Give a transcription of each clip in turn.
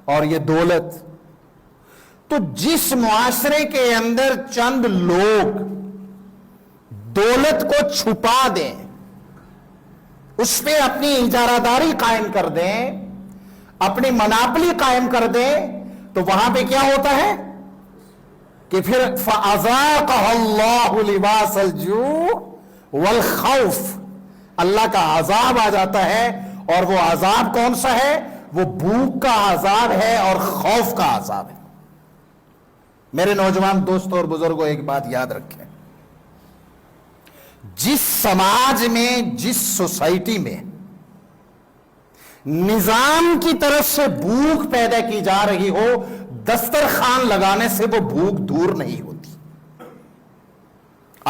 اور یہ دولت. تو جس معاشرے کے اندر چند لوگ دولت کو چھپا دیں، اس پہ اپنی اجارہ داری قائم کر دیں، اپنی مناپلی قائم کر دیں، تو وہاں پہ کیا ہوتا ہے کہ پھر فَأَذَاقَهَا اللَّهُ لِبَاسَ الْجُوعِ وَالْخَوْفِ، اللہ کا عذاب آ جاتا ہے. اور وہ عذاب کون سا ہے؟ وہ بھوک کا عذاب ہے اور خوف کا عذاب ہے. میرے نوجوان دوستوں اور بزرگوں، ایک بات یاد رکھیں، جس سماج میں، جس سوسائٹی میں نظام کی طرف سے بھوک پیدا کی جا رہی ہو، دسترخوان لگانے سے وہ بھوک دور نہیں ہوتی.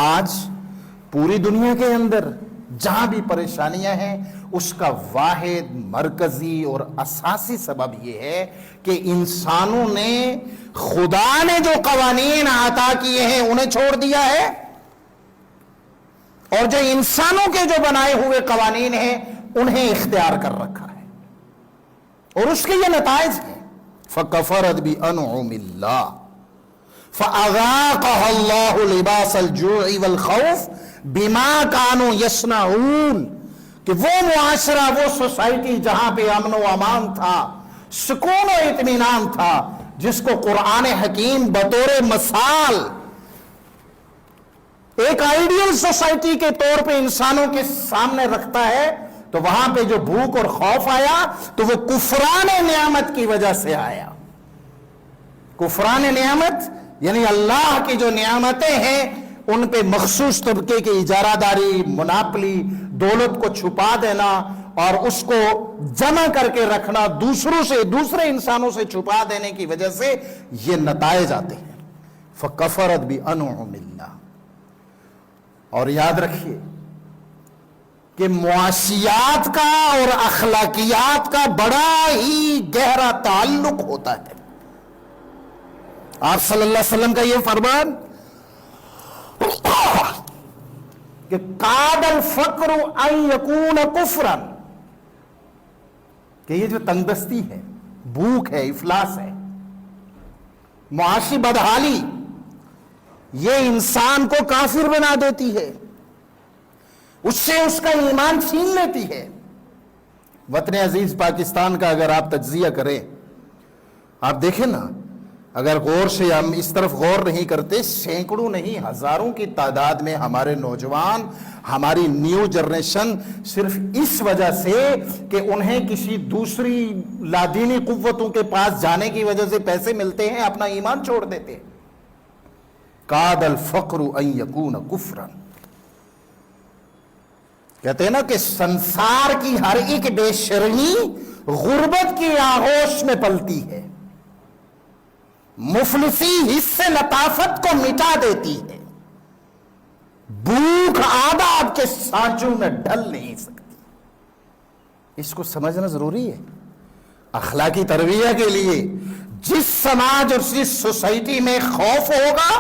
آج پوری دنیا کے اندر جہاں بھی پریشانیاں ہیں، اس کا واحد مرکزی اور اساسی سبب یہ ہے کہ انسانوں نے خدا نے جو قوانین عطا کیے ہیں انہیں چھوڑ دیا ہے، اور جو انسانوں کے جو بنائے ہوئے قوانین ہیں انہیں اختیار کر رکھا ہے، اور اس کے یہ نتائج ہیں. فَكَفَرَتْ بِأَنْعُمِ اللَّهِ فَأَذَاقَهَا اللَّهُ لِبَاسَ الْجُوعِ وَالْخَوْفِ بِمَا كَانُوا يَصْنَعُونَ، کہ وہ معاشرہ، وہ سوسائٹی جہاں پہ امن و امان تھا، سکون و اطمینان تھا، جس کو قرآن حکیم بطور مثال ایک آئیڈیل سوسائٹی کے طور پہ انسانوں کے سامنے رکھتا ہے، تو وہاں پہ جو بھوک اور خوف آیا تو وہ کفران نعمت کی وجہ سے آیا. کفران نعمت یعنی اللہ کی جو نعمتیں ہیں ان پہ مخصوص طبقے کی اجارہ داری، مناپلی، دولت کو چھپا دینا اور اس کو جمع کر کے رکھنا، دوسروں سے، دوسرے انسانوں سے چھپا دینے کی وجہ سے یہ نتائج آتے ہیں. فَكَفَرَتْ بِأَنْعُمِ اللَّهِ. اور یاد رکھیے کہ معاشیات کا اور اخلاقیات کا بڑا ہی گہرا تعلق ہوتا ہے. آپ صلی اللہ علیہ وسلم کا یہ فرمان کہ قاد الفقر ان یکون کفرا، کہ یہ جو تنگ دستی ہے، بھوک ہے، افلاس ہے، معاشی بدحالی، یہ انسان کو کافر بنا دیتی ہے، اس سے اس کا ایمان چھین لیتی ہے. وطن عزیز پاکستان کا اگر آپ تجزیہ کریں، آپ دیکھیں نا، اگر غور سے ہم اس طرف غور نہیں کرتے، سینکڑوں نہیں ہزاروں کی تعداد میں ہمارے نوجوان، ہماری نیو جنریشن صرف اس وجہ سے کہ انہیں کسی دوسری لادینی قوتوں کے پاس جانے کی وجہ سے پیسے ملتے ہیں، اپنا ایمان چھوڑ دیتے ہیں. قاد الفقر ان یکون کفرا، کہتے ہیں نا کہ سنسار کی ہر ایک بے شرمی غربت کی آغوش میں پلتی ہے، مفلسی حص لطافت کو مٹا دیتی ہے، بھوک آداب کے سانچوں میں ڈھل نہیں سکتی. اس کو سمجھنا ضروری ہے. اخلاقی تربیت کے لیے جس سماج اور جس سوسائٹی میں خوف ہوگا،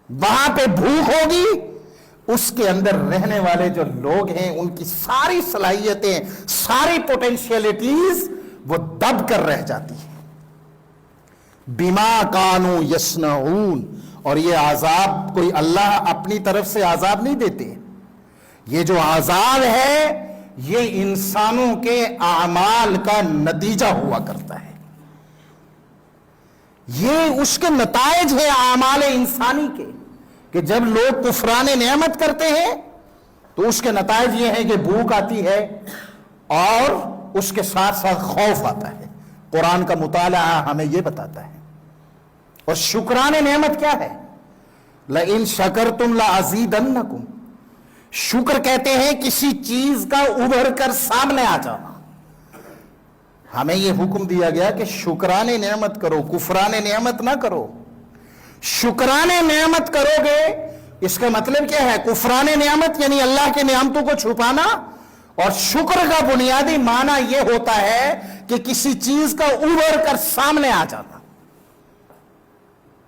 وہاں پہ بھوک ہوگی، اس کے اندر رہنے والے جو لوگ ہیں ان کی ساری صلاحیتیں، ساری پوٹینشیلٹیز وہ دب کر رہ جاتی ہیں. بما کانوا یصنعون. اور یہ عذاب کوئی اللہ اپنی طرف سے عذاب نہیں دیتے، یہ جو عذاب ہے یہ انسانوں کے اعمال کا نتیجہ ہوا کرتا ہے، یہ اس کے نتائج ہے اعمال انسانی کے، کہ جب لوگ کفران نعمت کرتے ہیں تو اس کے نتائج یہ ہے کہ بھوک آتی ہے اور اس کے ساتھ ساتھ خوف آتا ہے. قرآن کا مطالعہ ہمیں یہ بتاتا ہے. اور شکران نعمت کیا ہے؟ لَإِن شَكَرْتُمْ لَأَزِيدَنَّكُمْ. شکر کہتے ہیں کسی چیز کا ابھر کر سامنے آ جانا. ہمیں یہ حکم دیا گیا کہ شکران نعمت کرو، کفران نعمت نہ کرو. شکران نعمت کرو گے، اس کا مطلب کیا ہے؟ کفران نعمت یعنی اللہ کے نعمتوں کو چھپانا، اور شکر کا بنیادی معنی یہ ہوتا ہے کہ کسی چیز کا ابھر کر سامنے آ جانا،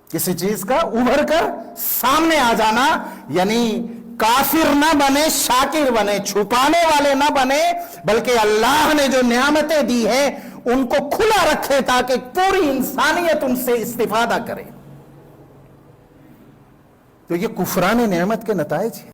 کسی چیز کا ابھر کر سامنے آ جانا، یعنی کافر نہ بنے، شاکر بنے، چھپانے والے نہ بنے، بلکہ اللہ نے جو نعمتیں دی ہیں ان کو کھلا رکھے تاکہ پوری انسانیت ان سے استفادہ کرے. تو یہ کفران نعمت کے نتائج ہیں.